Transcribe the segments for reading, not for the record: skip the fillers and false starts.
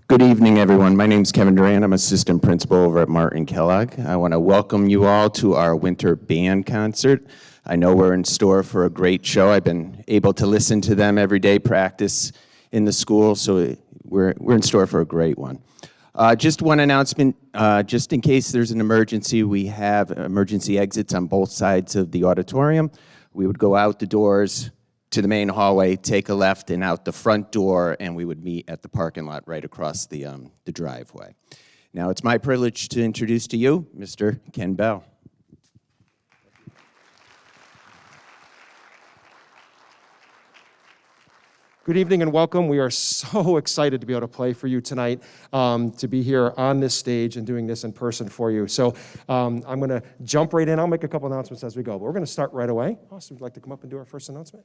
Good evening, everyone. My name is Kevin Duran. I'm assistant principal over at Martin Kellogg. I want to welcome you all to our winter band concert. I know we're in store for a great show. I've been able to listen to them every day, practice in the school, so we're in store for a great one. Just one announcement, just in case there's an emergency, we have emergency exits on both sides of the auditorium. We would go out the doors to the main hallway, take a left and out the front door, and we would meet at the parking lot right across the driveway. Now it's my privilege to introduce to you Mr. Ken Bell. Good evening and welcome. We are so excited to be able to play for you tonight, to be here on this stage and doing this in person for you. So I'm going to jump right in. I'll make a couple announcements as we go, but we're going to start right away. Austin, would you like to come up and do our first announcement?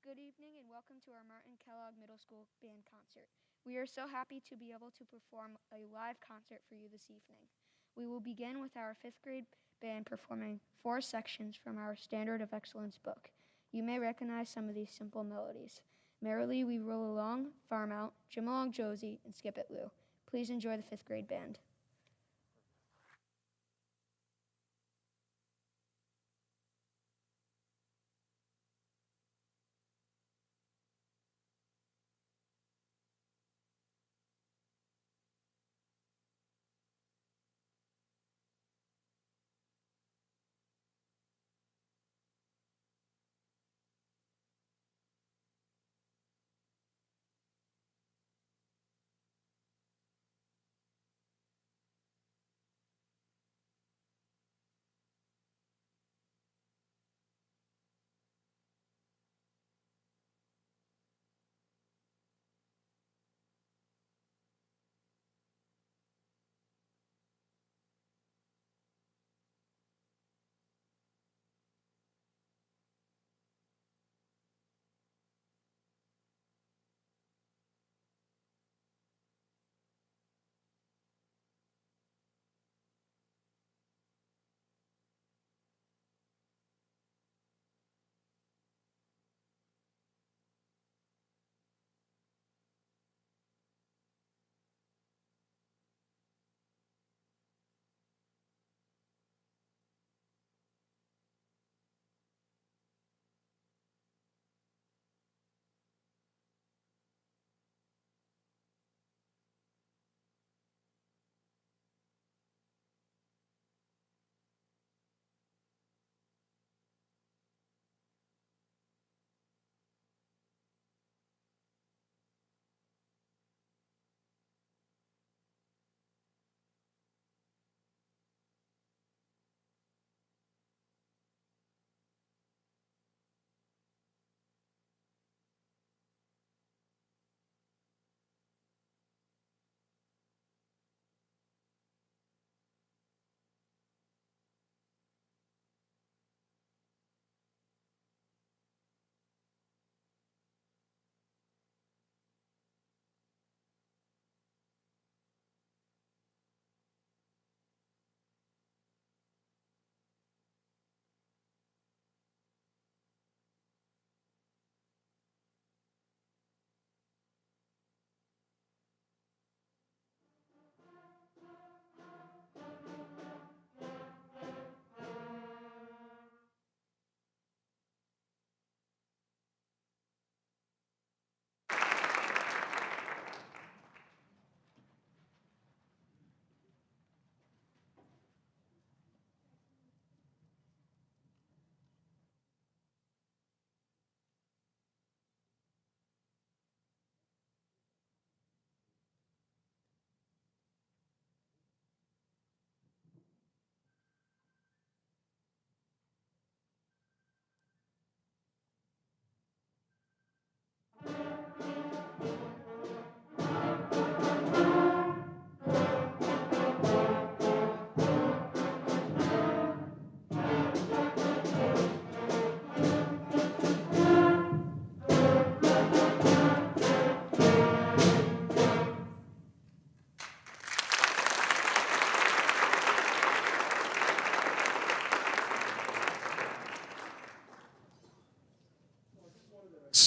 Good evening and welcome to our Martin Kellogg Middle School Band Concert. We are so happy to be able to perform a live concert for you this evening. We will begin with our 5th grade band performing 4 sections from our Standard of Excellence book. You may recognize some of these simple melodies: Merrily We Roll Along, Farm Out, Jim Along Josie, and Skip It Lou. Please enjoy the 5th grade band.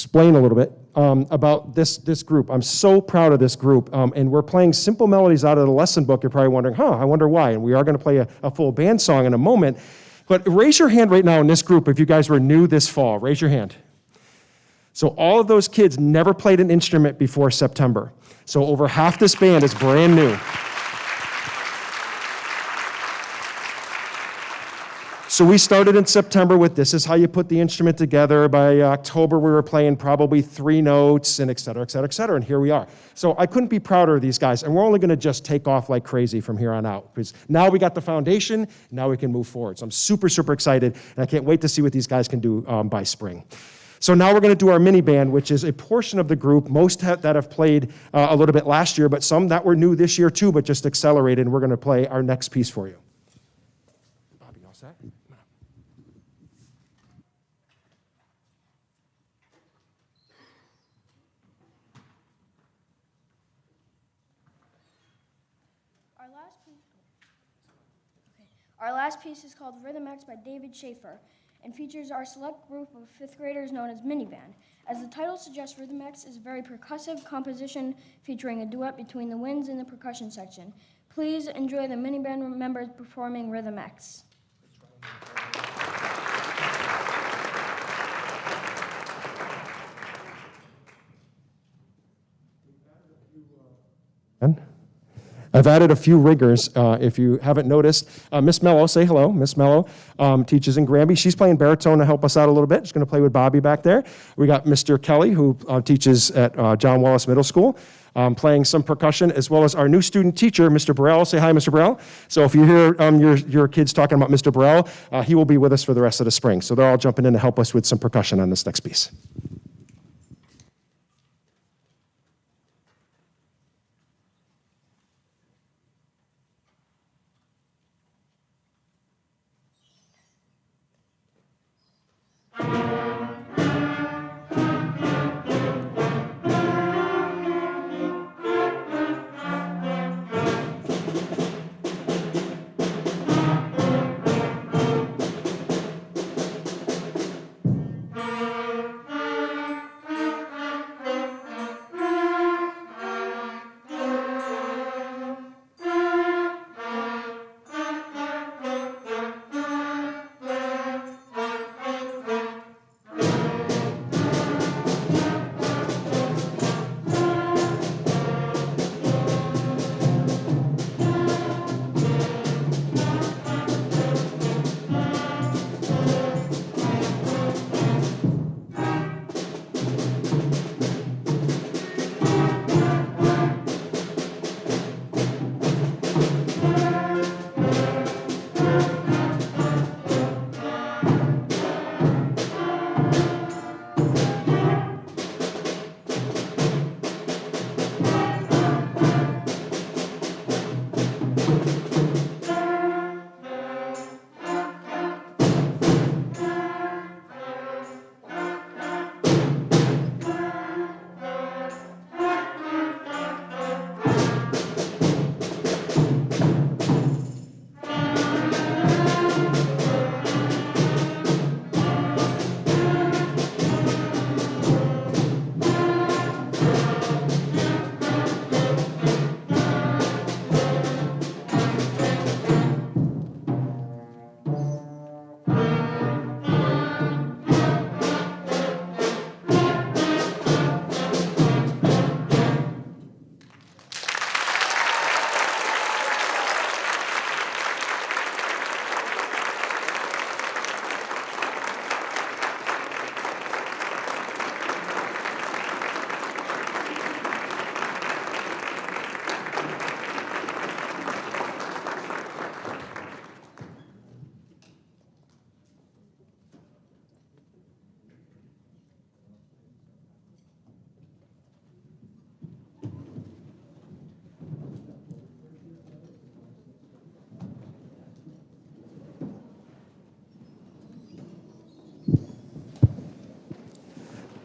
explain a little bit about this group. I'm so proud of this group, and we're playing simple melodies out of the lesson book. You're probably wondering, I wonder why, and we are going to play a full band song in a moment, but raise your hand right now in this group if you guys were new this fall. Raise your hand. So all of those kids never played an instrument before September. So over half this band is brand new. So we started in September with this is how you put the instrument together. By October, we were playing probably 3 notes and et cetera, et cetera, et cetera, and here we are. So I couldn't be prouder of these guys, and we're only gonna just take off like crazy from here on out, because now we got the foundation, now we can move forward. So I'm super, super excited, and I can't wait to see what these guys can do by spring. So now we're going to do our mini band, which is a portion of the group, most that have played a little bit last year, but some that were new this year too, but just accelerated, and we're going to play our next piece for you. Bobby, all set? Our last piece is called Rhythm X by David Schaefer and features our select group of 5th graders known as Mini Band. As the title suggests, Rhythm X is a very percussive composition featuring a duet between the winds and the percussion section. Please enjoy the Mini Band members performing Rhythm X. I've added a few riggers, if you haven't noticed. Miss Mello, say hello. Miss Mello teaches in Granby. She's playing baritone to help us out a little bit. She's going to play with Bobby back there. We got Mr. Kelly, who teaches at John Wallace Middle School, playing some percussion, as well as our new student teacher, Mr. Burrell. Say hi, Mr. Burrell. So if you hear your kids talking about Mr. Burrell, he will be with us for the rest of the spring. So they're all jumping in to help us with some percussion on this next piece.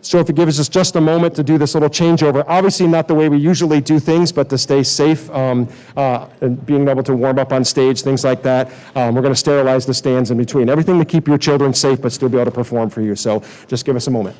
So if you give us just a moment to do this little changeover, obviously not the way we usually do things, but to stay safe and being able to warm up on stage, things like that. We're going to sterilize the stands in between. Everything to keep your children safe, but still be able to perform for you. So just give us a moment.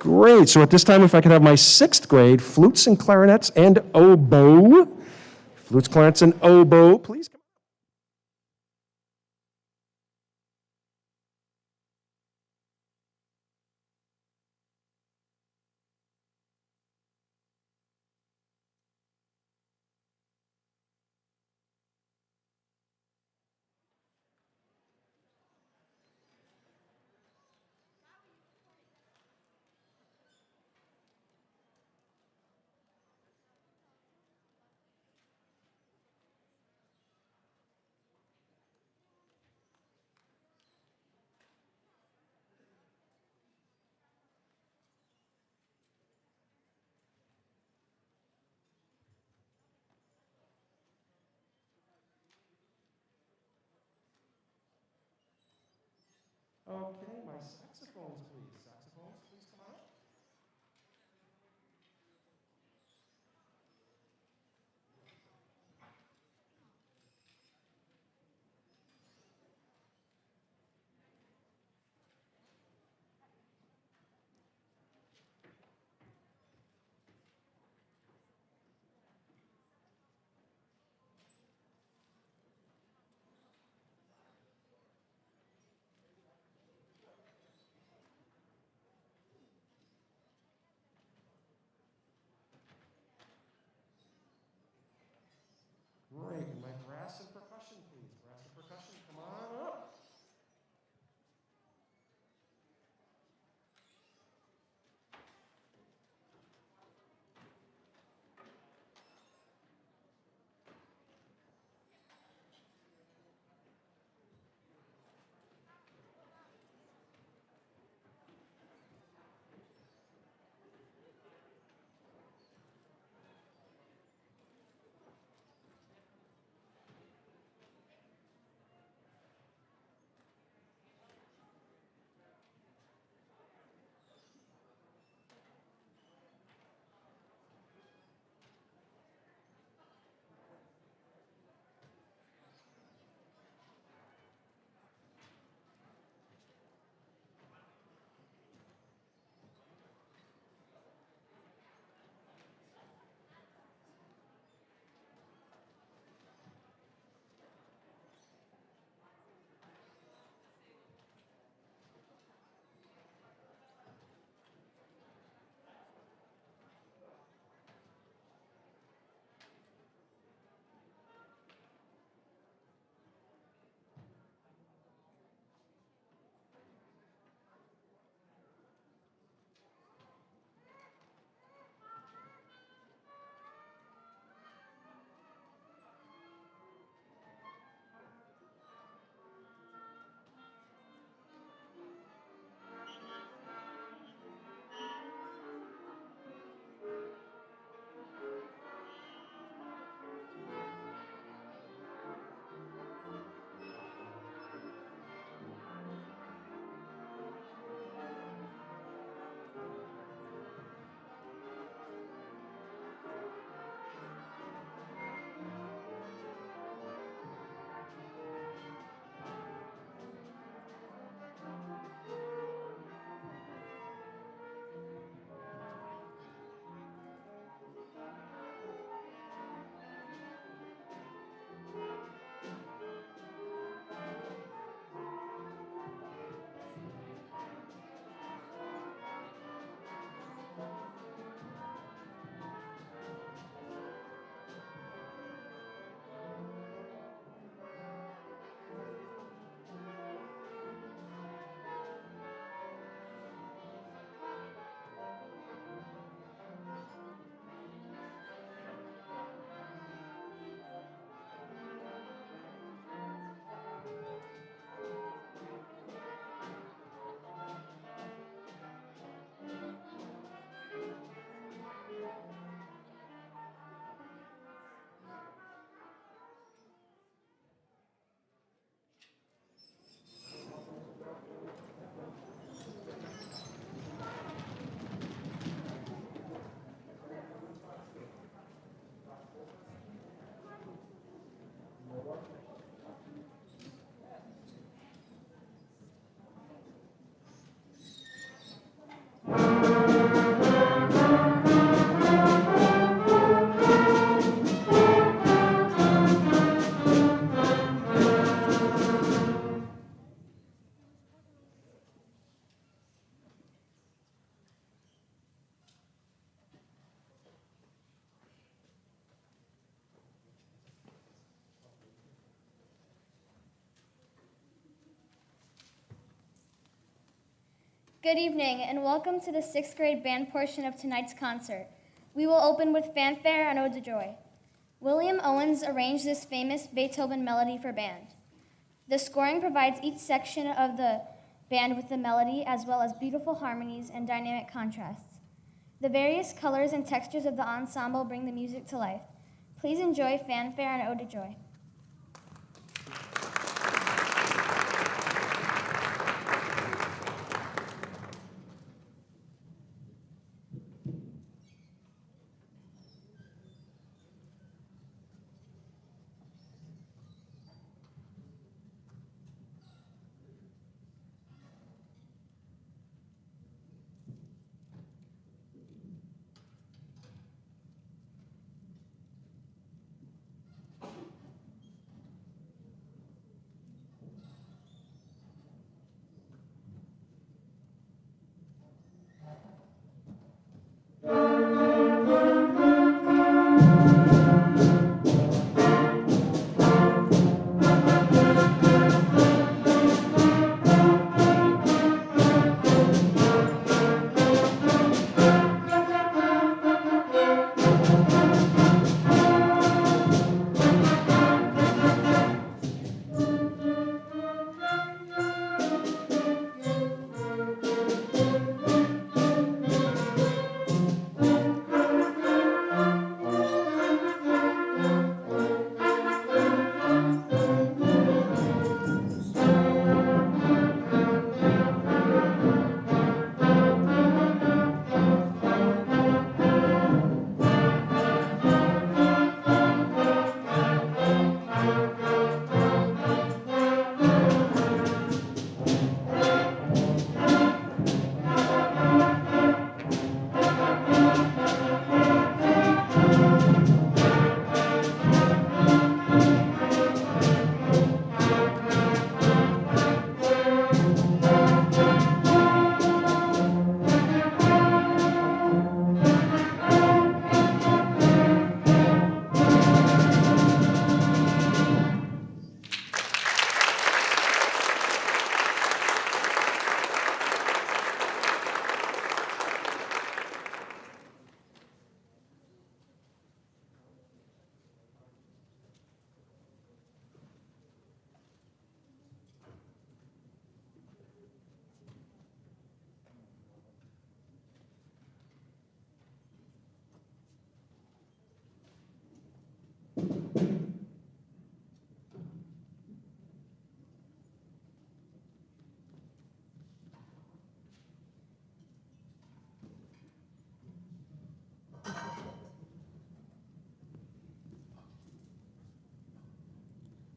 Great. So at this time, if I could have my sixth grade flutes and clarinets and oboe. Flutes, clarinets, and oboe, please come. Okay, my saxophones, please. Saxophones, please come on up. Good evening and welcome to the 6th grade band portion of tonight's concert. We will open with fanfare and ode to joy. William Owens arranged this famous Beethoven melody for band. The scoring provides each section of the band with the melody as well as beautiful harmonies and dynamic contrasts. The various colors and textures of the ensemble bring the music to life. Please enjoy fanfare and ode to joy.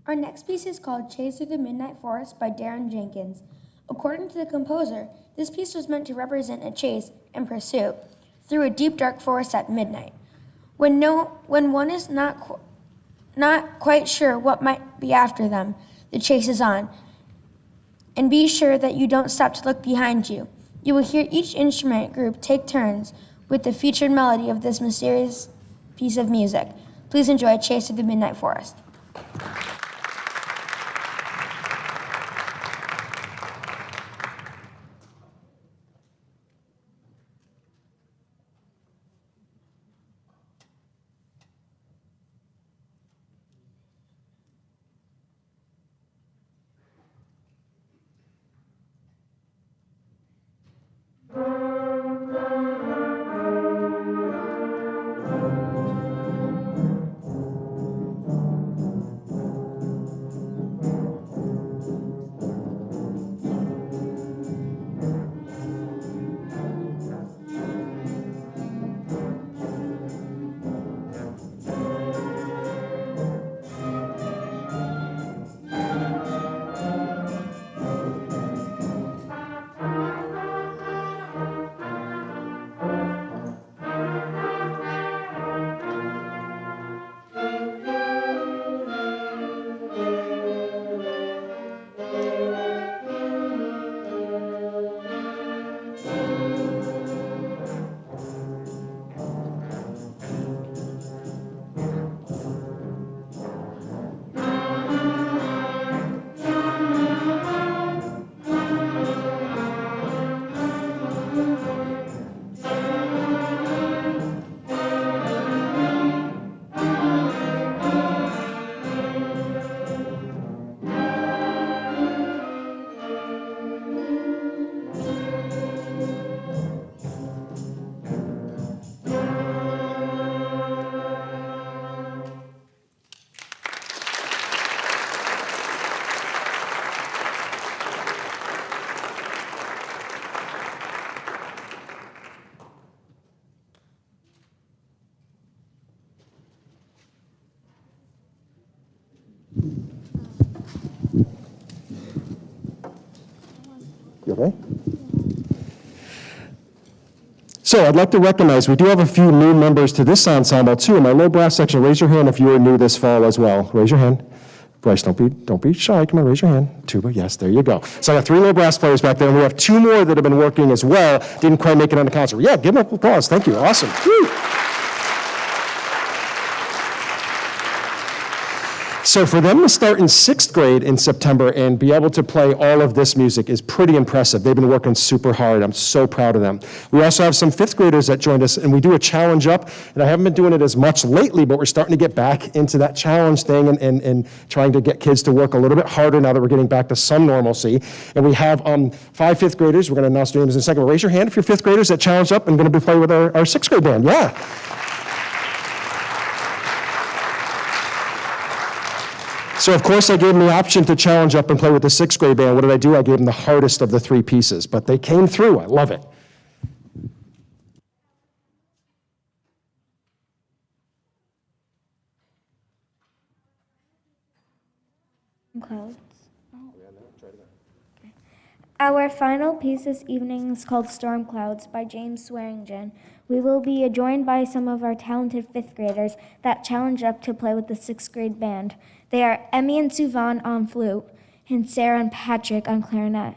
Our next piece is called Chase Through the Midnight Forest by Darren Jenkins. According to the composer, this piece was meant to represent a chase and pursuit through a deep dark forest at midnight. When one is not quite sure what might be after them, the chase is on. And be sure that you don't stop to look behind you. You will hear each instrument group take turns with the featured melody of this mysterious piece of music. Please enjoy Chase Through the Midnight Forest. right? So I'd like to recognize, we do have a few new members to this ensemble too. In my low brass section, raise your hand if you are new this fall as well. Raise your hand. Bryce, don't be shy. Come on, raise your hand. Tuba, yes, there you go. So I got 3 low brass players back there, and we have 2 more that have been working as well. Didn't quite make it on the concert. Yeah, give them applause. Thank you. Awesome. Woo. So for them to start in 6th grade in September and be able to play all of this music is pretty impressive. They've been working super hard. I'm so proud of them. We also have some 5th graders that joined us, and we do a challenge up, and I haven't been doing it as much lately, but we're starting to get back into that challenge thing and trying to get kids to work a little bit harder now that we're getting back to some normalcy. And we have 5 5th graders. We're going to announce their names in a second. But raise your hand if you're 5th graders that challenged up and going to be playing with our 6th grade band. Yeah. So of course I gave them the option to challenge up and play with the 6th grade band. What did I do? I gave them the hardest of the 3 pieces, but they came through. I love it. Clouds. Okay. Our final piece this evening is called Storm Clouds by James Swearingen. We will be joined by some of our talented 5th graders that challenge up to play with the 6th grade band. They are Emmy and Suvan on flute, and Sarah and Patrick on clarinet.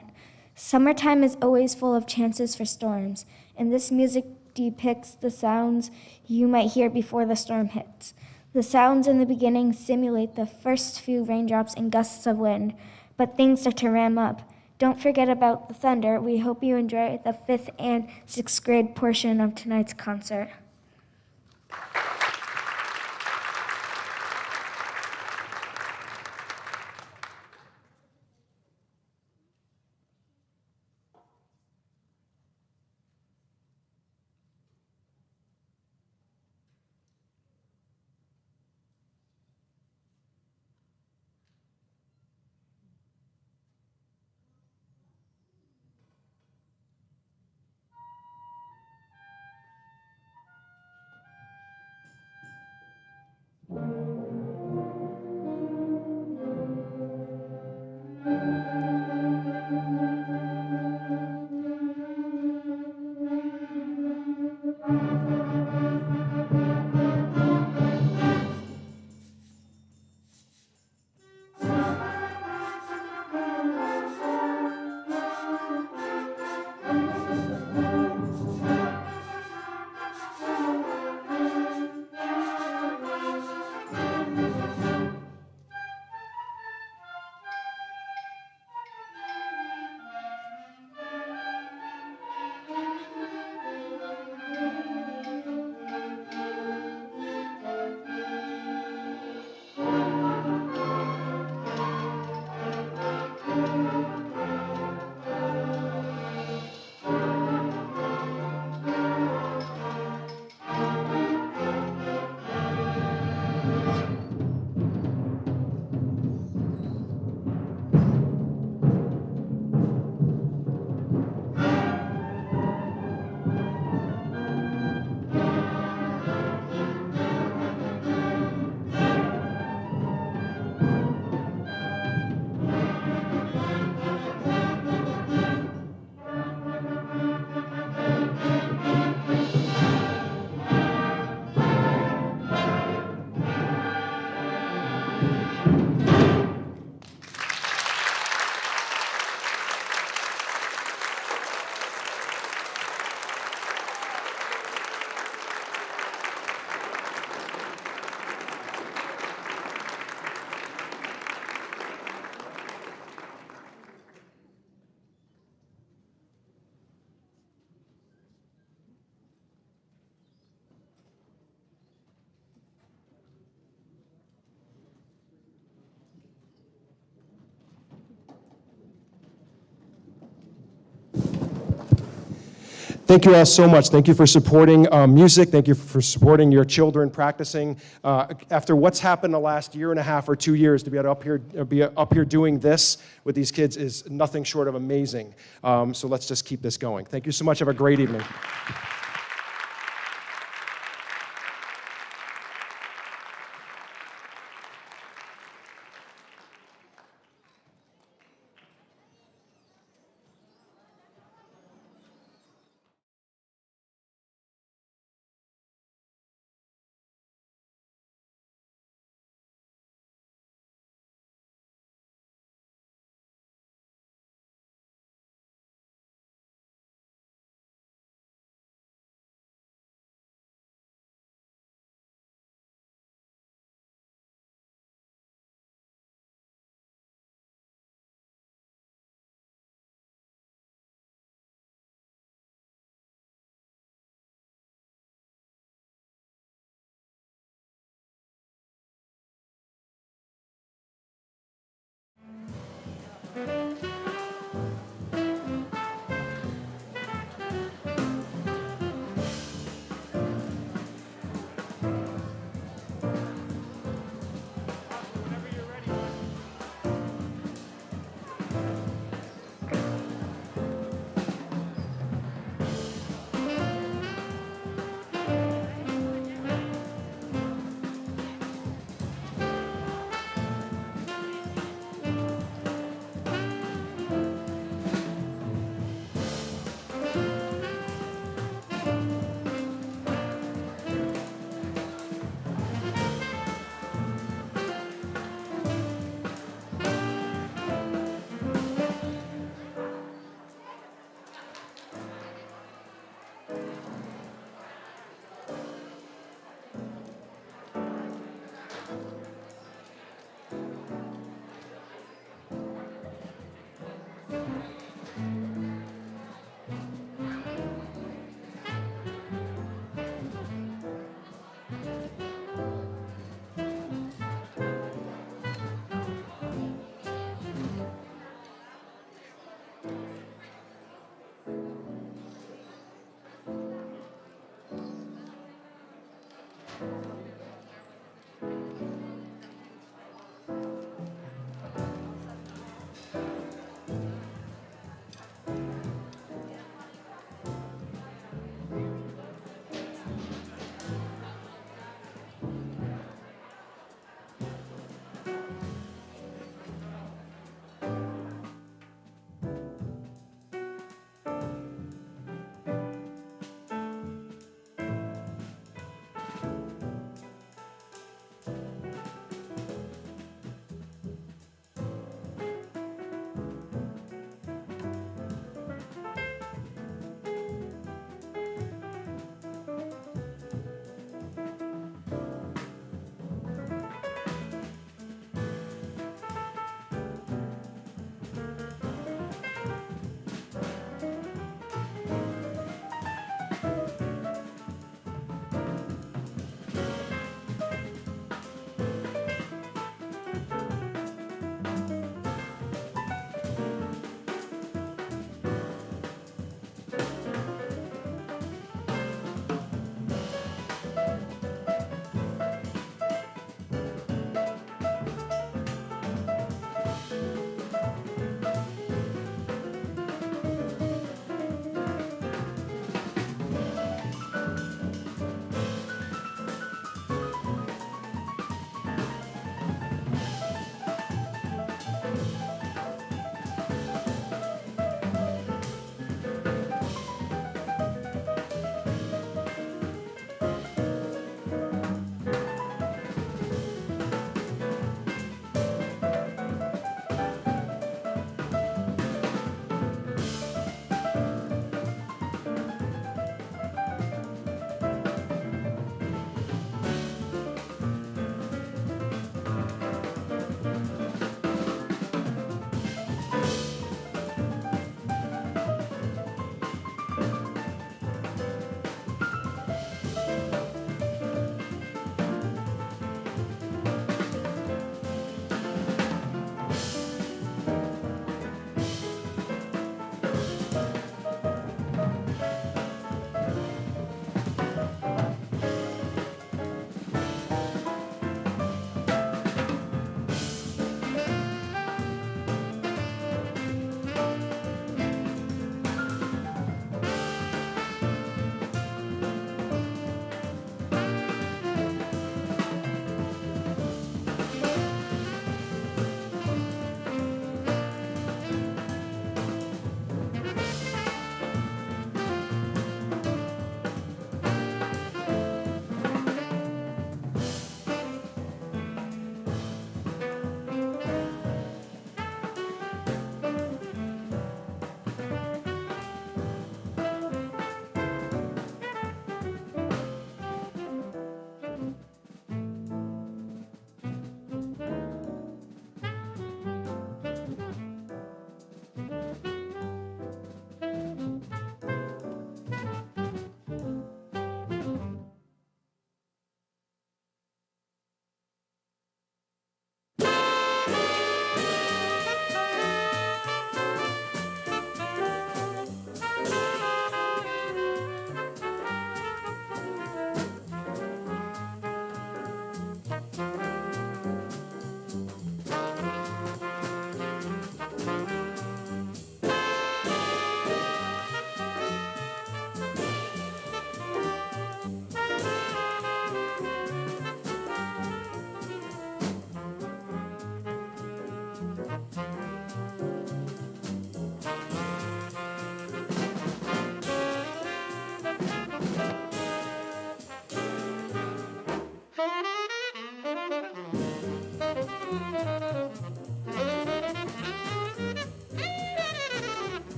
Summertime is always full of chances for storms, and this music depicts the sounds you might hear before the storm hits. The sounds in the beginning simulate the first few raindrops and gusts of wind, but things start to ram up. Don't forget about the thunder. We hope you enjoy the 5th and 6th grade portion of tonight's concert. Thank you all so much. Thank you for supporting music. Thank you for supporting your children practicing. After what's happened the last year and a half or 2 years, to be able to be up here doing this with these kids is nothing short of amazing. So let's just keep this going. Thank you so much. Have a great evening.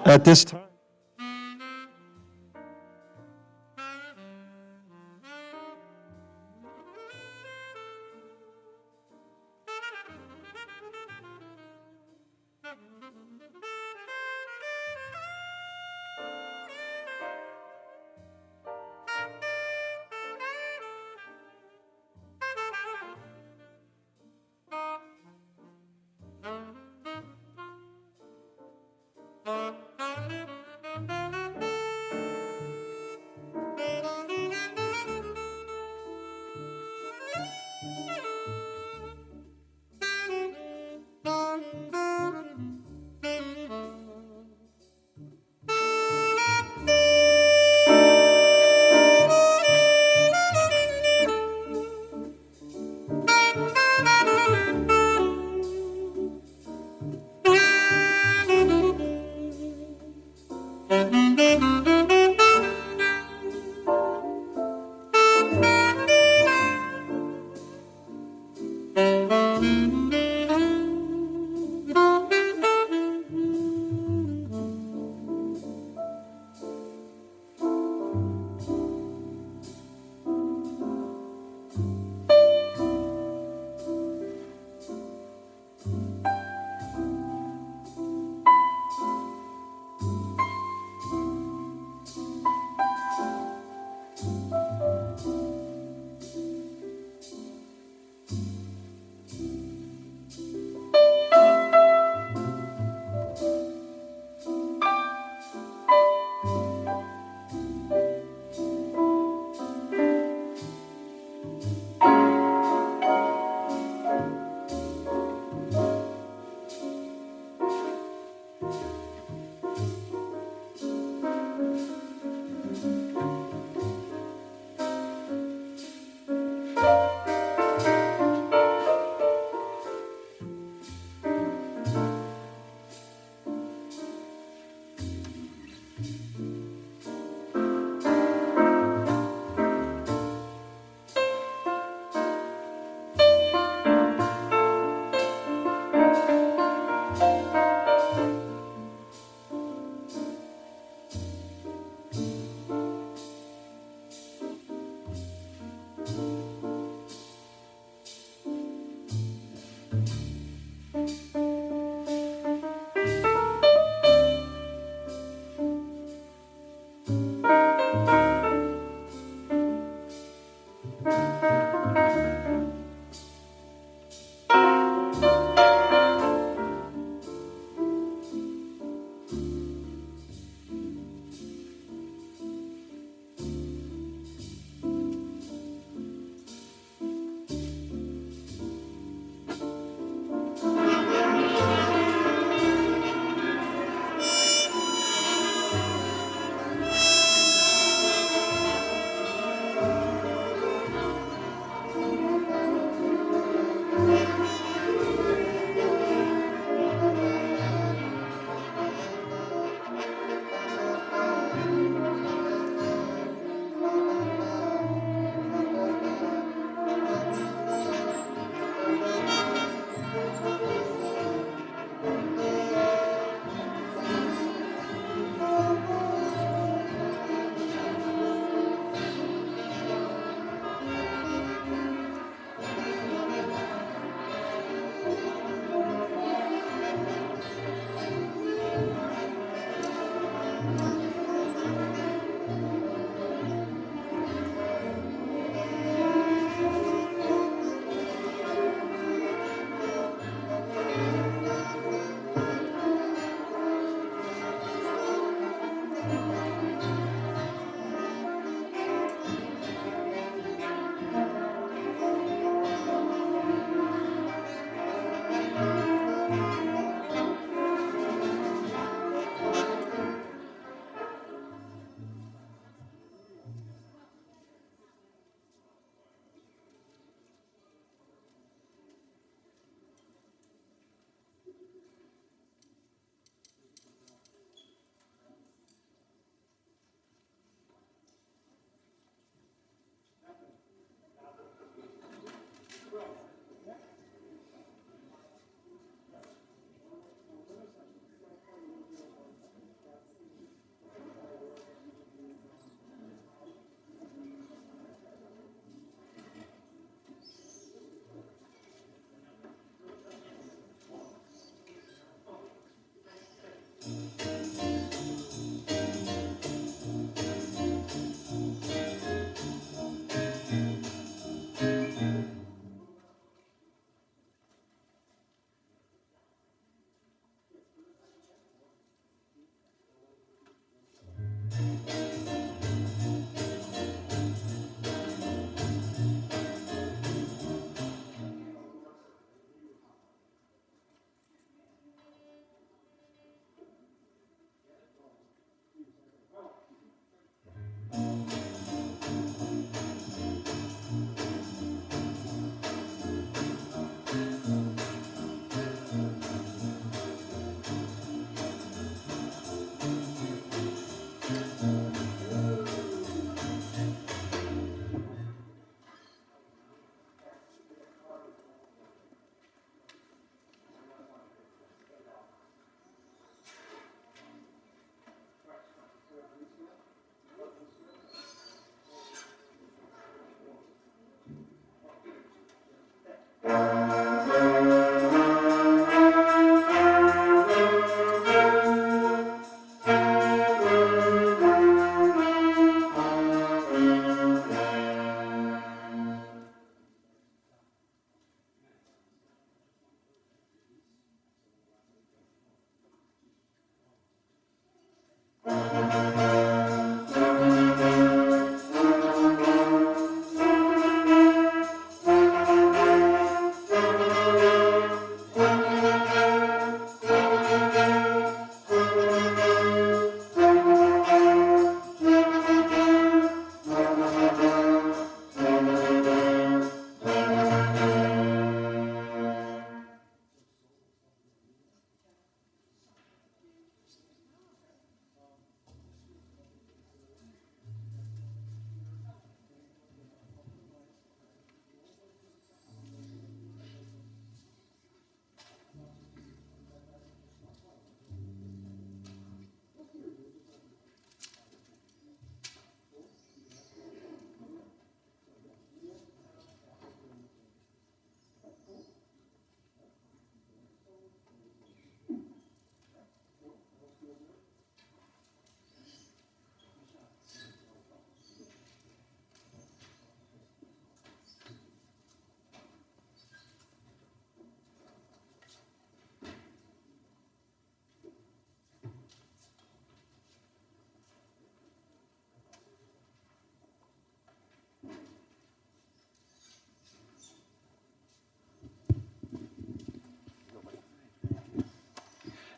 At this time.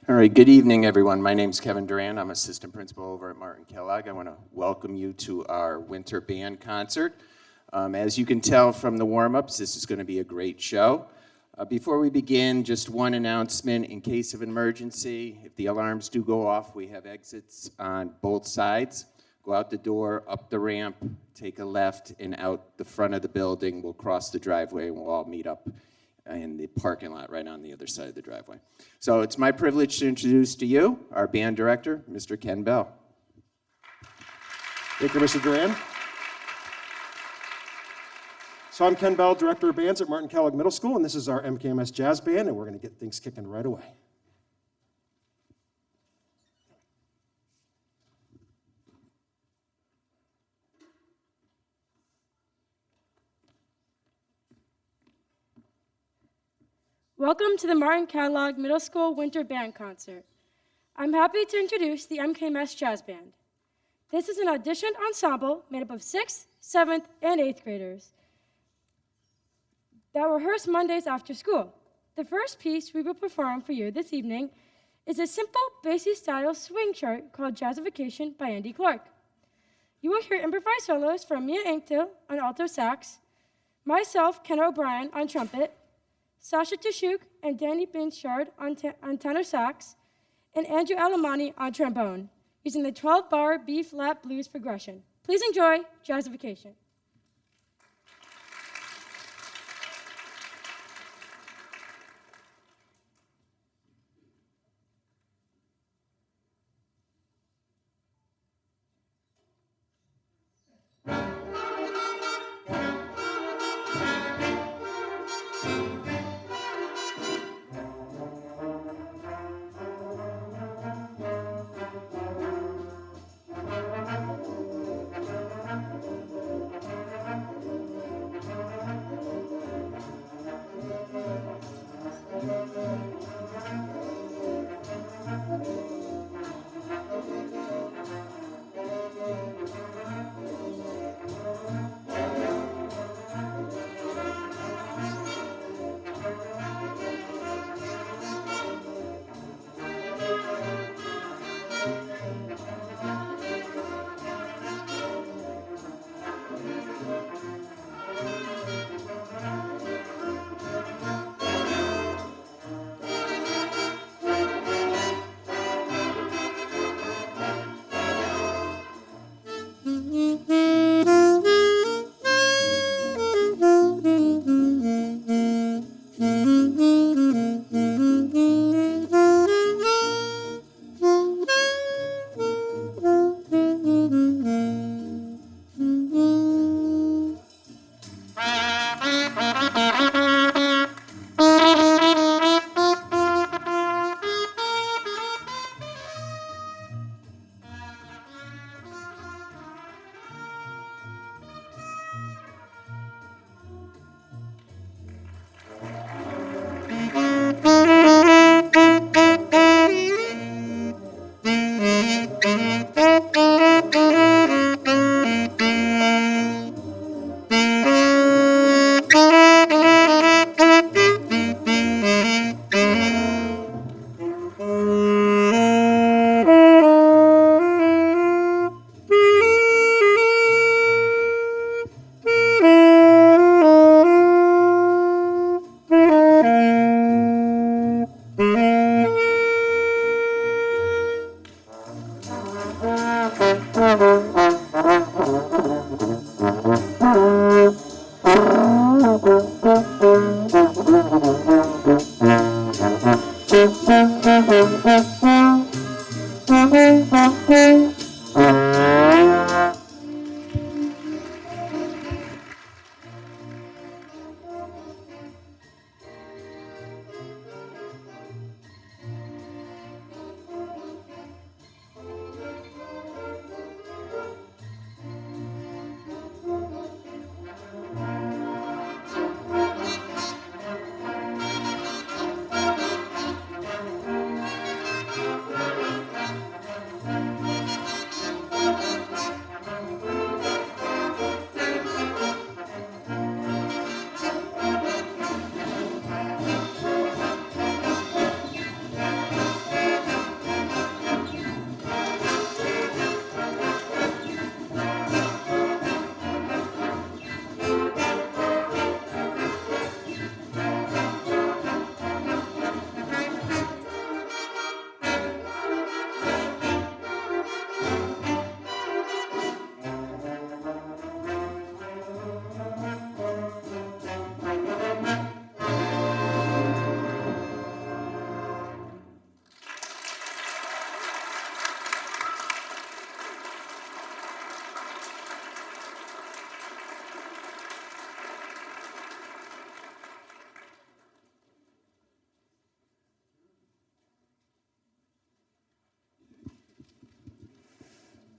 All right, good evening, everyone. My name's Kevin Duran. I'm assistant principal over at Martin Kellogg. I want to welcome you to our winter band concert. As you can tell from the warm-ups, this is going to be a great show. Before we begin, just one announcement in case of an emergency. If the alarms do go off, we have exits on both sides. Go out the door, up the ramp, take a left, and out the front of the building. We'll cross the driveway, and we'll all meet up in the parking lot right on the other side of the driveway. So it's my privilege to introduce to you our band director, Mr. Ken Bell. Thank you, Mr. Duran. So I'm Ken Bell, Director of Bands at Martin Kellogg Middle School, and this is our MKMS Jazz Band, and we're going to get things kicking right away. Welcome to the Martin Kellogg Middle School Winter Band Concert. I'm happy to introduce the MKMS Jazz Band. This is an auditioned ensemble made up of 6th, 7th, and 8th graders that rehearse Mondays after school. The first piece we will perform for you this evening is a simple Basie-style swing chart called Jazzification by Andy Clark. You will hear improvised solos from Mia Inktil on alto sax, myself, Ken O'Brien, on trumpet, Sasha Tashuk and Danny Binchard on tenor sax, and Andrew Alamani on trombone, using the 12-bar B-flat blues progression. Please enjoy Jazzification.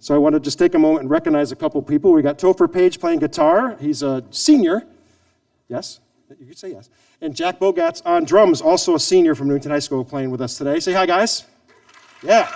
So I want to just take a moment and recognize a couple people. We got Topher Page playing guitar. He's a senior. Yes? You could say yes. And Jack Bogat's on drums, also a senior from Newington High School, playing with us today. Say hi, guys. Yeah.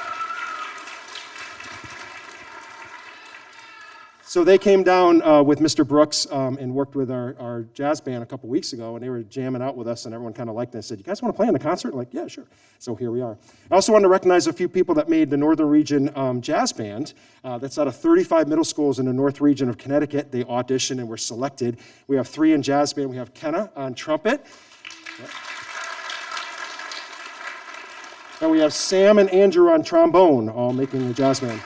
So they came down with Mr. Brooks and worked with our jazz band a couple weeks ago, and they were jamming out with us, and everyone kind of liked it. I said, you guys want to play in the concert? I'm like, yeah, sure. So here we are. I also want to recognize a few people that made the Northern Region Jazz Band. That's out of 35 middle schools in the North Region of Connecticut. They auditioned and were selected. We have 3 in jazz band. We have Kenna on trumpet. And we have Sam and Andrew on trombone, all making the jazz band.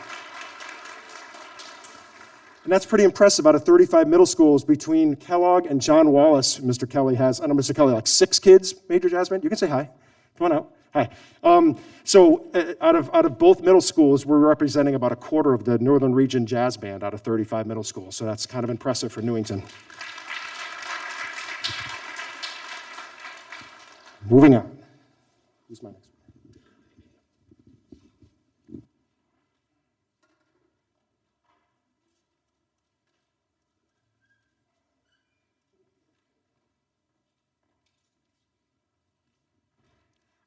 And that's pretty impressive. Out of 35 middle schools between Kellogg and John Wallace, Mr. Kelly has, I don't know, Mr. Kelly, like 6 kids, major jazz band. You can say hi. Come on out. Hi. Out of both middle schools, we're representing about a quarter of the Northern Region Jazz Band out of 35 middle schools. So that's kind of impressive for Newington. Moving on. Who's my next one?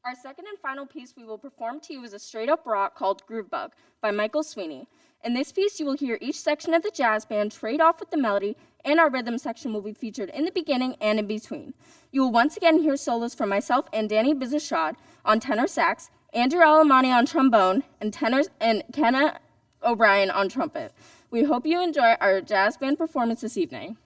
Our second and final piece we will perform to you is a straight-up rock called Groove Bug by Michael Sweeney. In this piece, you will hear each section of the jazz band trade off with the melody, and our rhythm section will be featured in the beginning and in between. You will once again hear solos from myself and Danny Bizashad on tenor sax, Andrew Alamani on trombone, and Kenna O'Brien on trumpet. We hope you enjoy our jazz band performance this evening.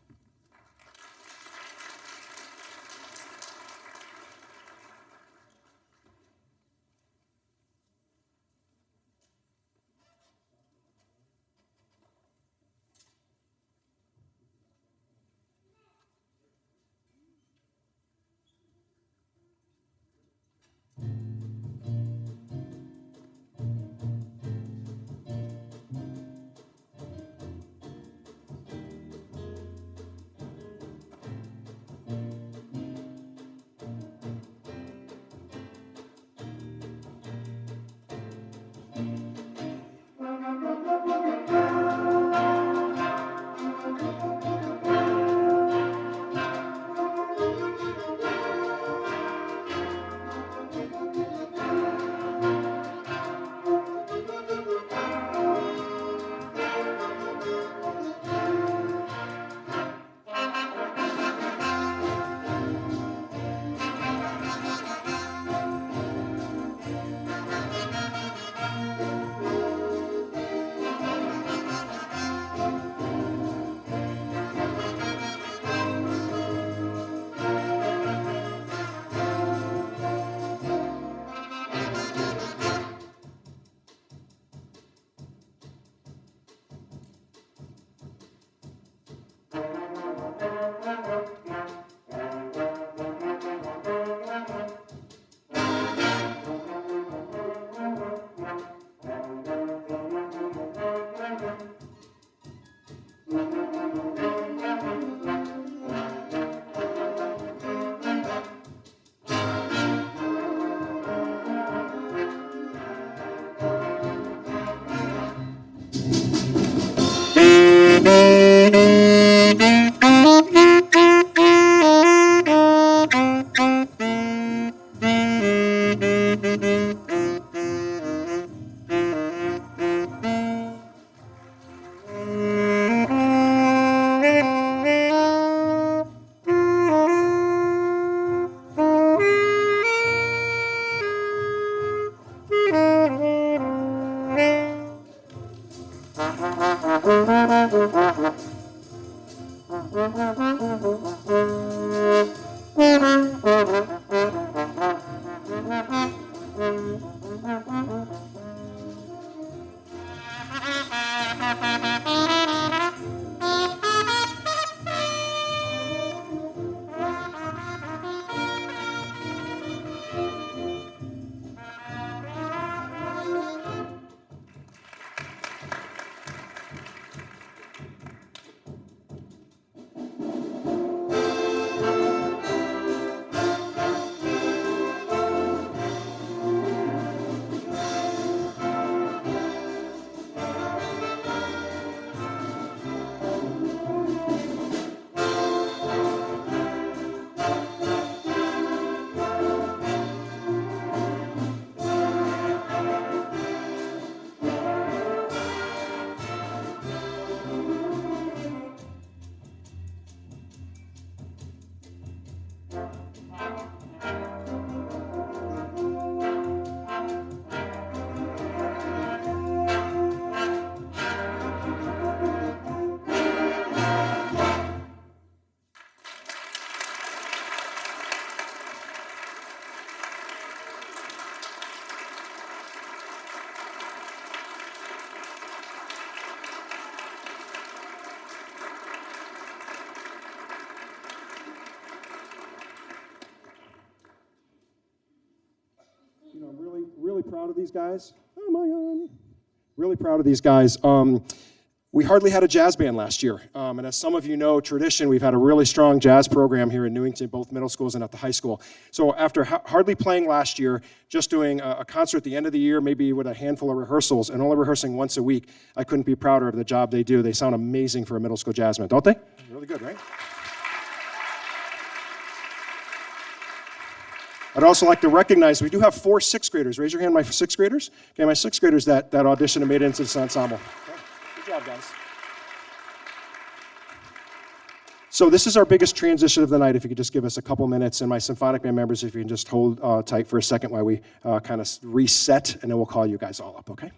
I'm really, really proud of these guys. Oh, my God. Really proud of these guys. We hardly had a jazz band last year. And as some of you know, tradition, we've had a really strong jazz program here in Newington, both middle schools and at the high school. So after hardly playing last year, just doing a concert at the end of the year, maybe with a handful of rehearsals, and only rehearsing once a week, I couldn't be prouder of the job they do. They sound amazing for a middle school jazz band, don't they? Really good, right? I'd also like to recognize, we do have 4 sixth graders. Raise your hand, my 6th graders. Okay, my 6th graders that auditioned and made it into this ensemble. Okay. Good job, guys. So this is our biggest transition of the night. If you could just give us a couple minutes, and my symphonic band members, if you can just hold tight for a second while we kind of reset, and then we'll call you guys all up, okay?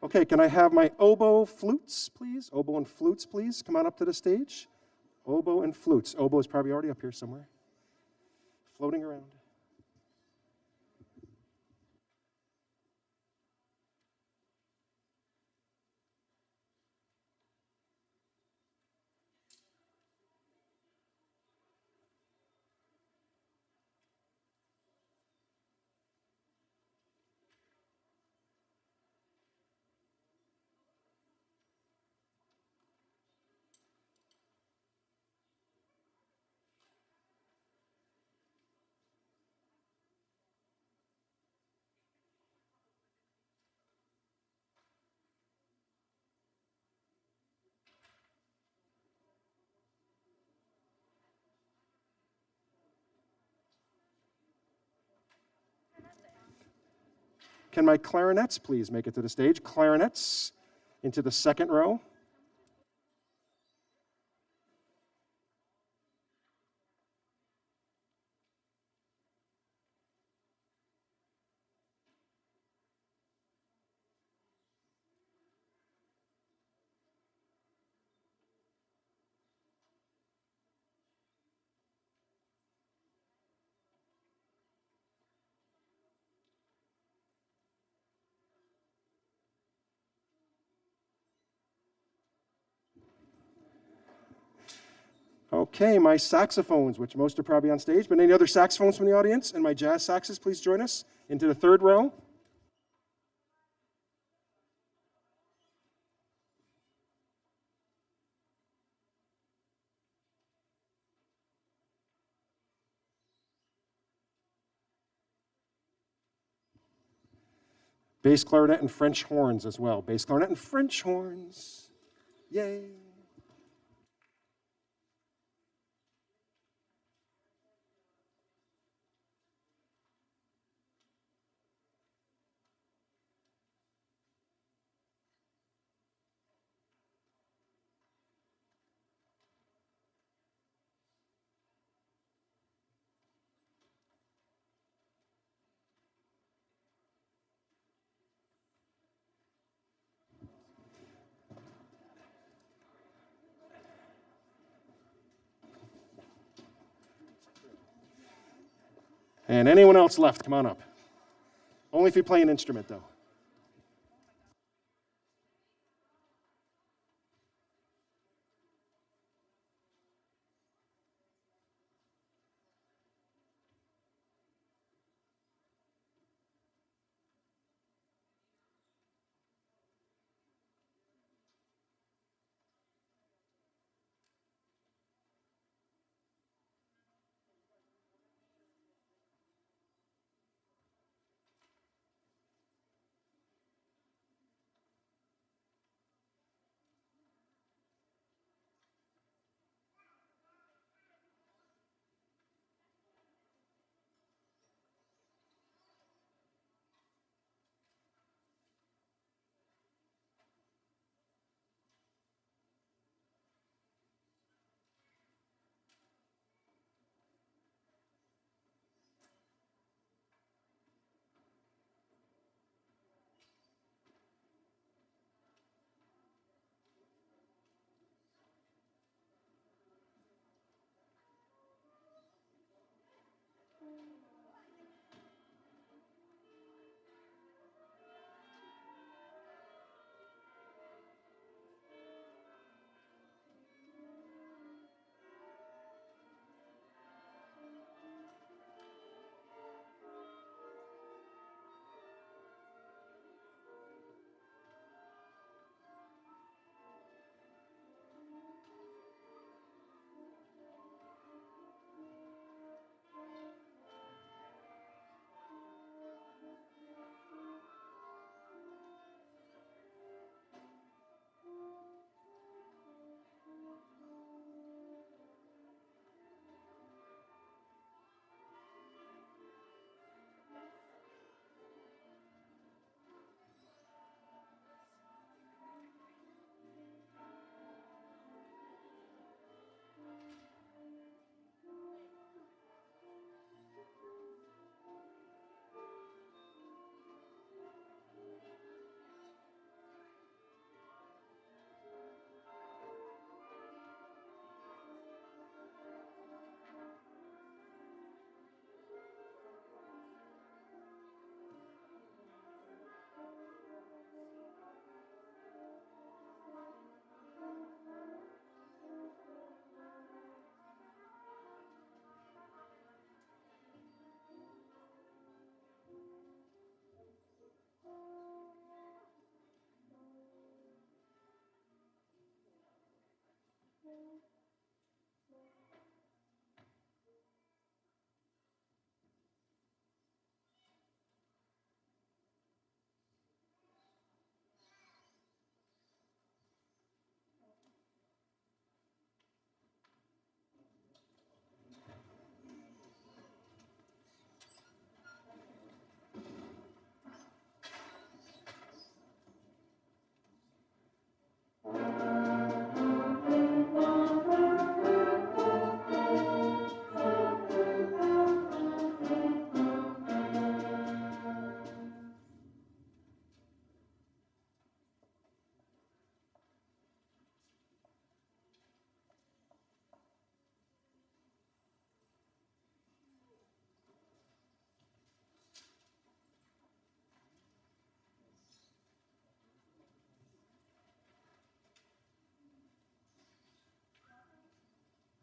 Okay, can I have my oboe flutes, please? Oboe and flutes, please. Come on up to the stage. Oboe and flutes. Oboe is probably already up here somewhere, floating around. Can my clarinets please make it to the stage? Clarinets into the 2nd row. Okay, my saxophones, which most are probably on stage, but any other saxophones from the audience? And my jazz saxes, please join us into the third row. Bass clarinet and French horns as well. Bass clarinet and French horns. Yay. And anyone else left, come on up. Only if you play an instrument, though.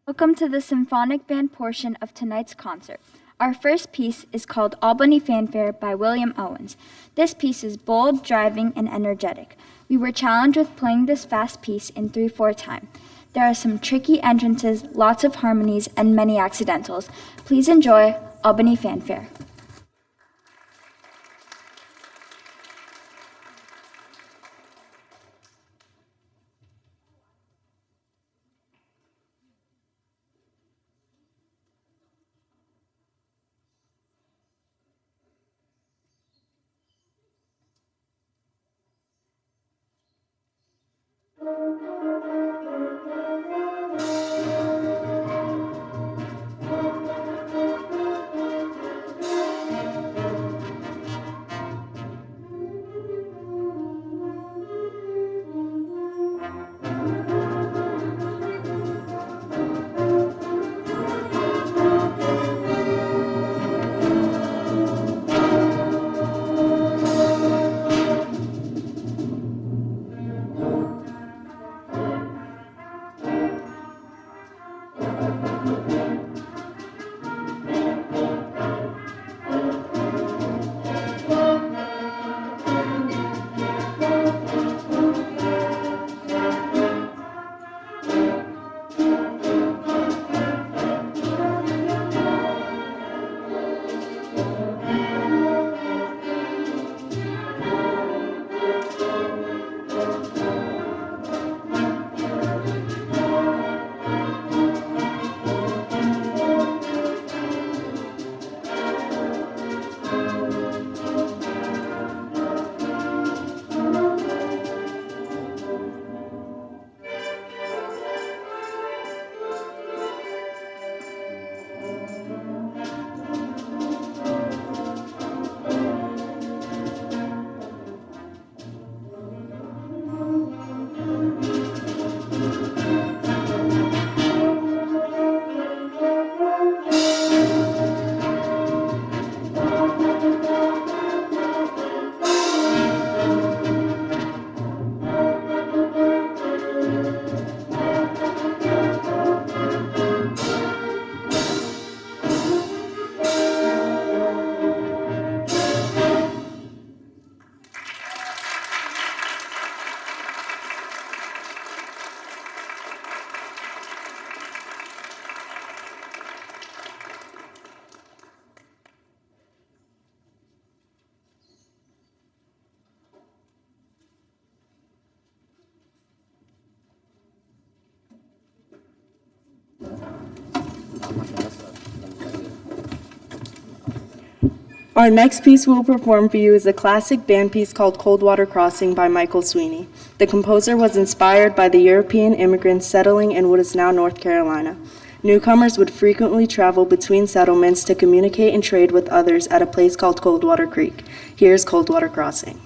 Welcome to the symphonic band portion of tonight's concert. Our first piece is called Albany Fanfare by William Owens. This piece is bold, driving, and energetic. We were challenged with playing this fast piece in 3/4 time. There are some tricky entrances, lots of harmonies, and many accidentals. Please enjoy Albany Fanfare. Our next piece we'll perform for you is a classic band piece called Coldwater Crossing by Michael Sweeney. The composer was inspired by the European immigrants settling in what is now North Carolina. Newcomers would frequently travel between settlements to communicate and trade with others at a place called Coldwater Creek. Here's Coldwater Crossing.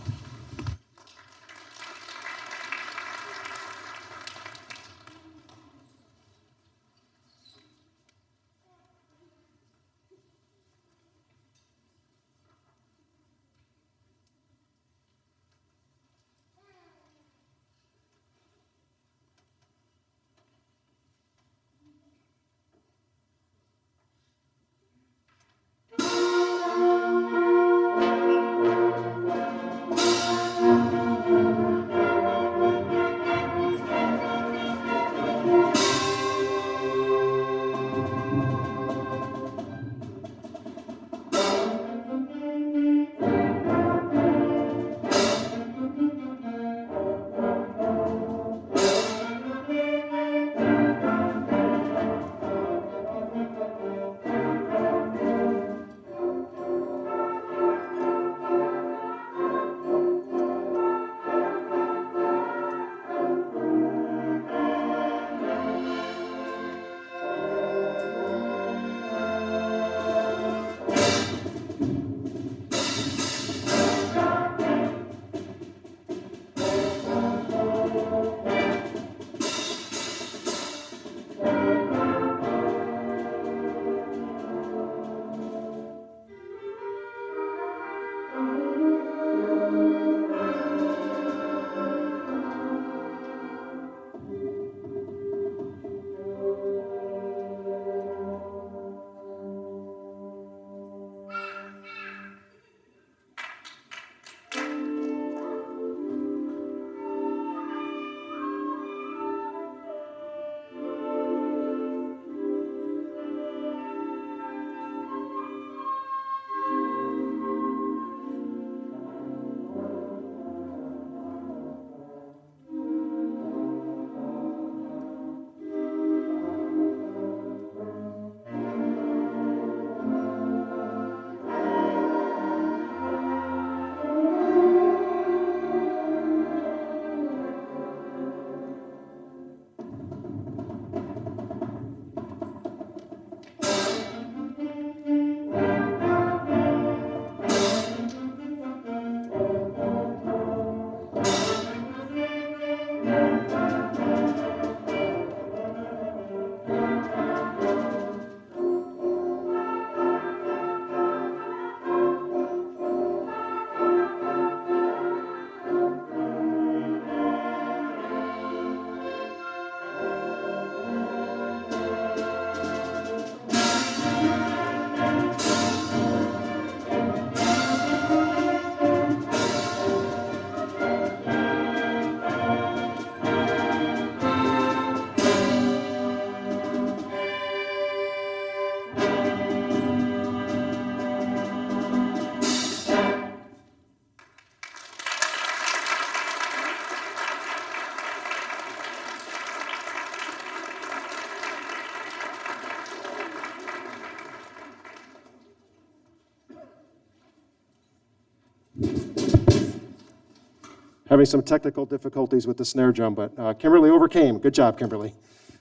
having some technical difficulties with the snare drum, but Kimberly overcame. Good job, Kimberly.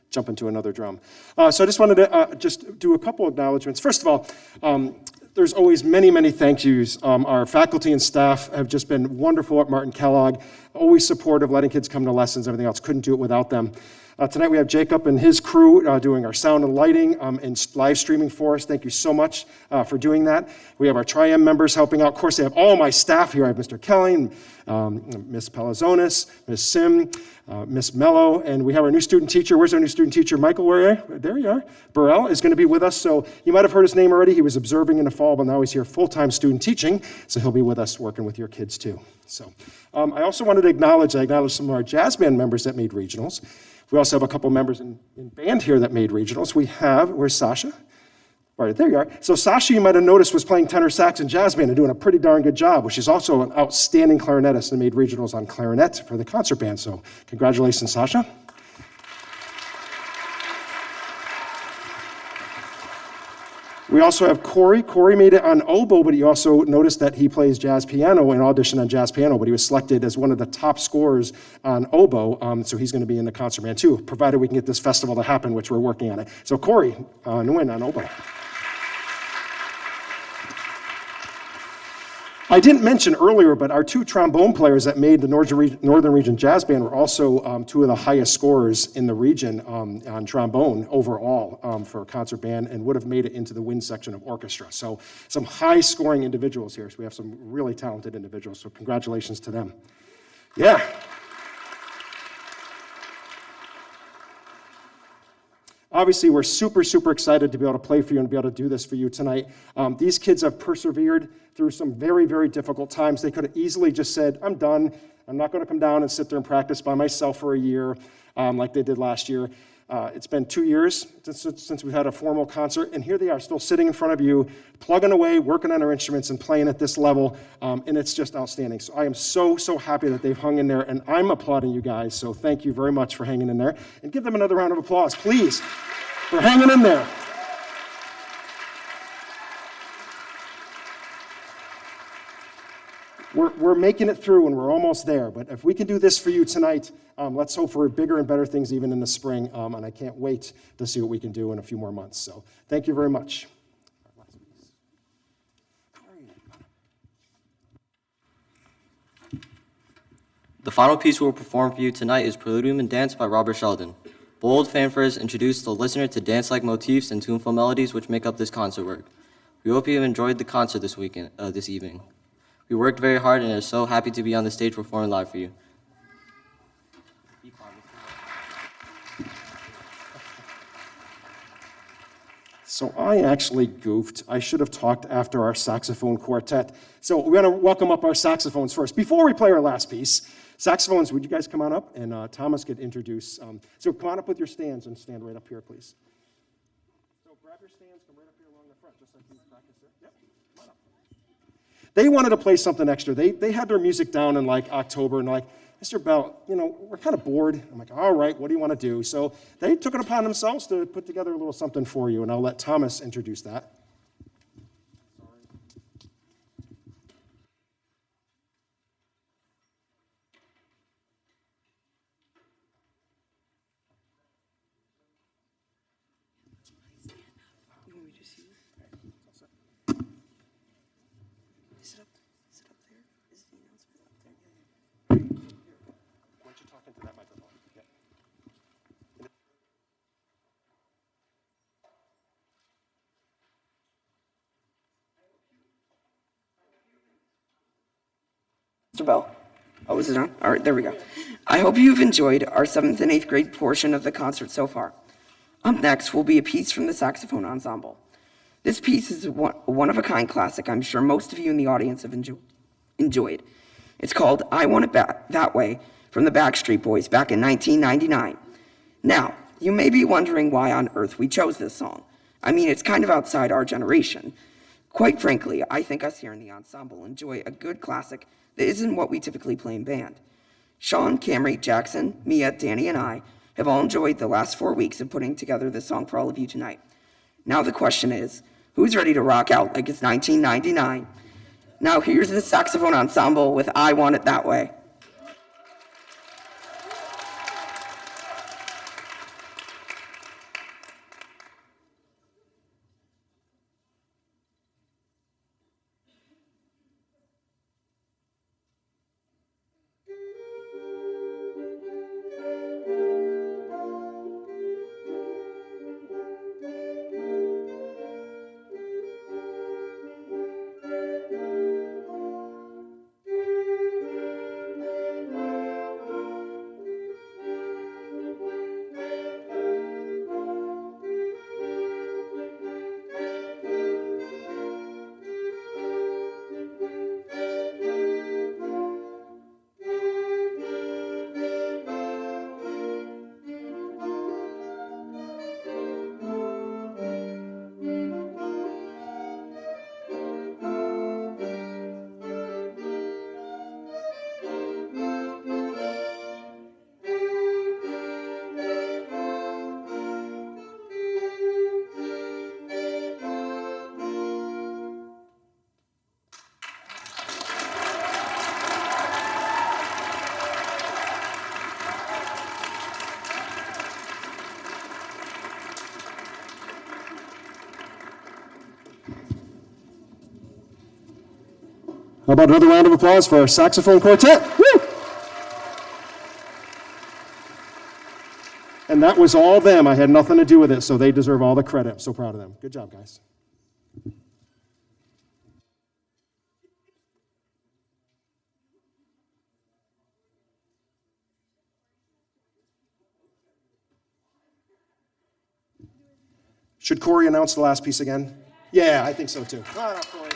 Jump into another drum. So I just wanted to just do a couple acknowledgments. First of all, there's always many, many thank yous. Our faculty and staff have just been wonderful at Martin Kellogg, always supportive, letting kids come to lessons, everything else. Couldn't do it without them. Tonight we have Jacob and his crew doing our sound and lighting and live streaming for us. Thank you so much for doing that. We have our Tri-M members helping out. Of course, they have all my staff here. I have Mr. Kelly, Miss Palazonis, Miss Sim, Miss Mello, and we have our new student teacher. Where's our new student teacher? Michael, where are you? There you are. Burrell is going to be with us. So you might have heard his name already. He was observing in the fall, but now he's here full-time student teaching. So he'll be with us working with your kids too. So I also wanted to acknowledge some of our jazz band members that made regionals. We also have a couple members in band here that made regionals. Where's Sasha? Right, there you are. So Sasha, you might have noticed, was playing tenor sax and jazz band and doing a pretty darn good job, which is also an outstanding clarinetist and made regionals on clarinet for the concert band. So congratulations, Sasha. We also have Corey. Corey made it on oboe, but he also noticed that he plays jazz piano and auditioned on jazz piano, but he was selected as one of the top scorers on oboe, so he's going to be in the concert band too, provided we can get this festival to happen, which we're working on it. So Corey, Nguyen on oboe. I didn't mention earlier, but our two trombone players that made the Northern Region Jazz Band were also two of the highest scorers in the region on trombone overall for a concert band and would have made it into the wind section of orchestra. So some high scoring individuals here. So we have some really talented individuals. So congratulations to them. Yeah. Obviously, we're super, super excited to be able to play for you and be able to do this for you tonight. These kids have persevered through some very, very difficult times. They could have easily just said, I'm done. I'm not going to come down and sit there and practice by myself for a year like they did last year. It's been 2 years since we've had a formal concert, and here they are still sitting in front of you, plugging away, working on their instruments and playing at this level, and it's just outstanding. So I am so, so happy that they've hung in there, and I'm applauding you guys, so thank you very much for hanging in there. And give them another round of applause, please, for hanging in there. We're making it through, and we're almost there. But if we can do this for you tonight, let's hope for bigger and better things even in the spring. And I can't wait to see what we can do in a few more months. So thank you very much. The final piece we will perform for you tonight is Preludium and Dance by Robert Sheldon. Bold fanfares introduce the listener to dance-like motifs and tuneful melodies which make up this concert work. We hope you have enjoyed the concert this evening. We worked very hard and are so happy to be on the stage performing live for you. So I actually goofed. I should have talked after our saxophone quartet. So we're going to welcome up our saxophones first. Before we play our last piece, saxophones, would you guys come on up? And Thomas could introduce. So come on up with your stands and stand right up here, please. So grab your stands, come right up here along the front, just like you practiced there. Yep, come on up. They wanted to play something extra. They had their music down in like October and like, Mr. Bell, we're kind of bored. I'm like, all right, what do you want to do? So they took it upon themselves to put together a little something for you, and I'll let Thomas introduce that. Mr. Bell. Oh, is it on? All right, there we go. I hope you've enjoyed our 7th and 8th grade portion of the concert so far. Up next will be a piece from the saxophone ensemble. This piece is a one-of-a-kind classic I'm sure most of you in the audience have enjoyed. It's called I Want It That Way from the Backstreet Boys back in 1999. Now, you may be wondering why on earth we chose this song. I mean, it's kind of outside our generation. Quite frankly, I think us here in the ensemble enjoy a good classic that isn't what we typically play in band. Sean, Camry, Jackson, Mia, Danny, and I have all enjoyed the last 4 weeks of putting together this song for all of you tonight. Now the question is, who's ready to rock out like it's 1999? Now here's the saxophone ensemble with I Want It That Way. How about another round of applause for our saxophone quartet? Woo! And that was all them. I had nothing to do with it, so they deserve all the credit. I'm so proud of them. Good job, guys. Should Corey announce the last piece again? Yeah, I think so too. Come on up, Corey.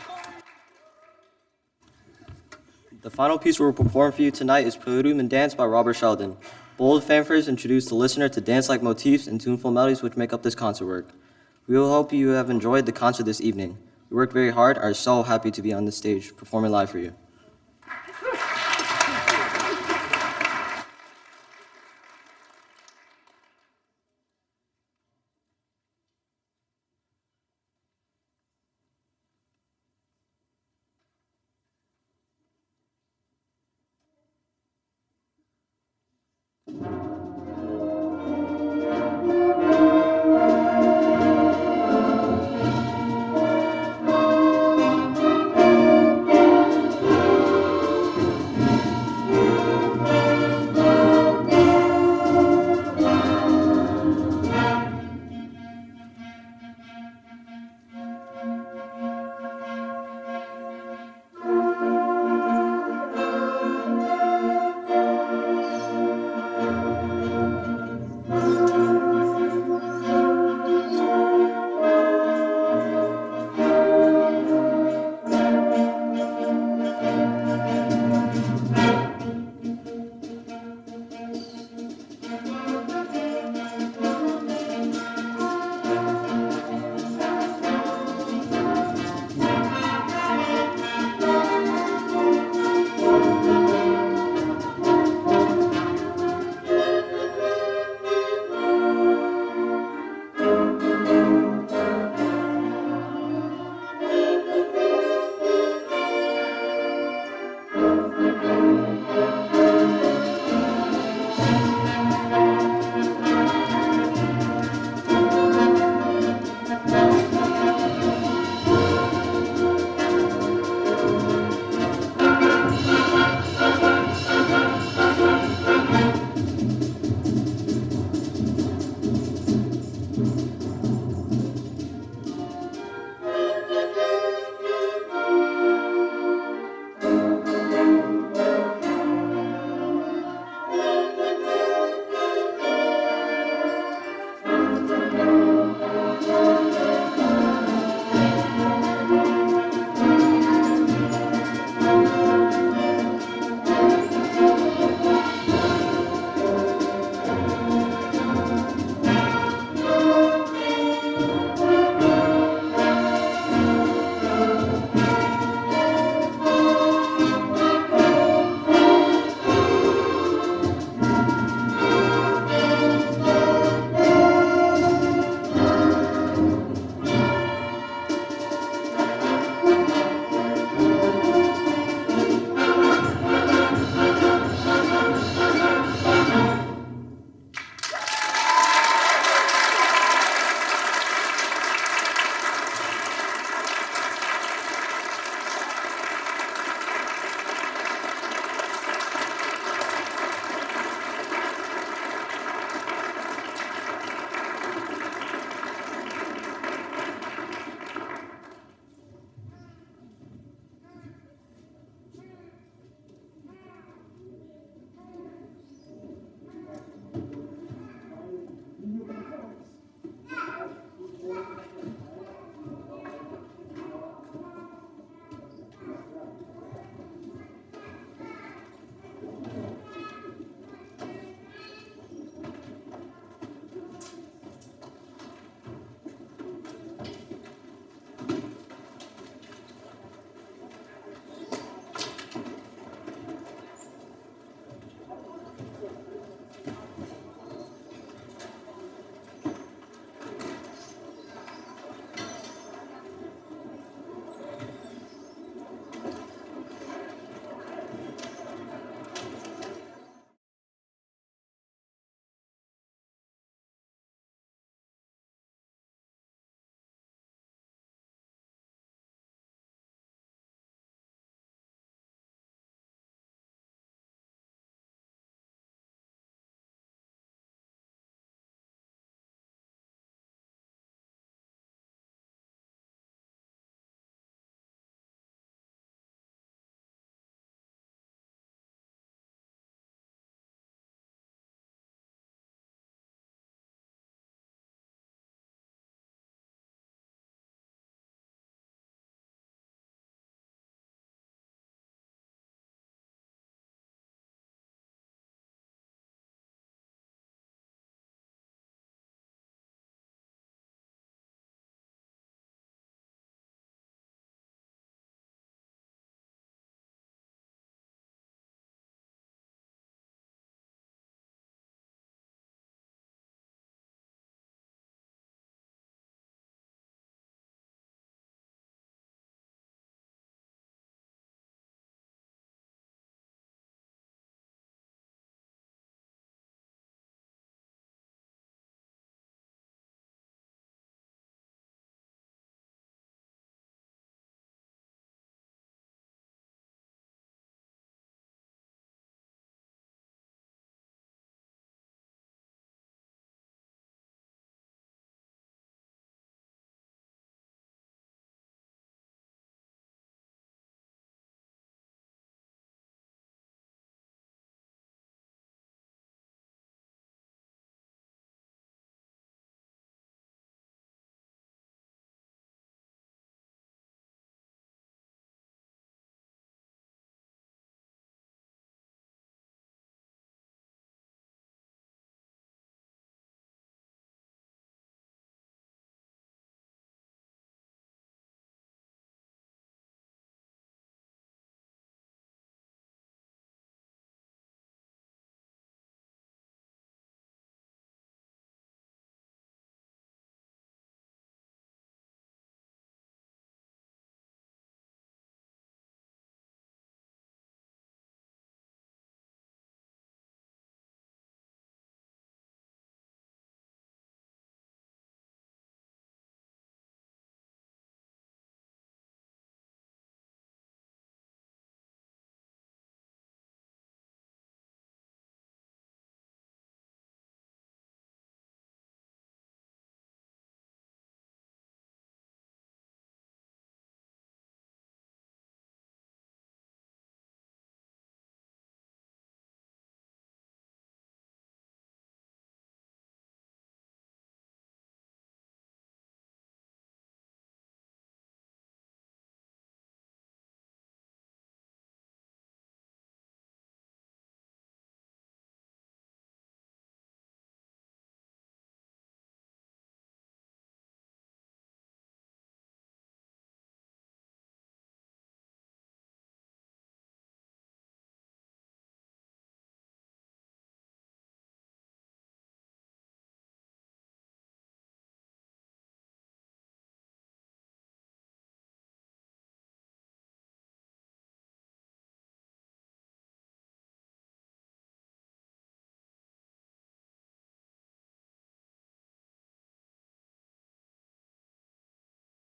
The final piece we will perform for you tonight is Preludium and Dance by Robert Sheldon. Bold fanfares introduce the listener to dance-like motifs and tuneful melodies which make up this concert work. We will hope you have enjoyed the concert this evening. We worked very hard and are so happy to be on this stage performing live for you.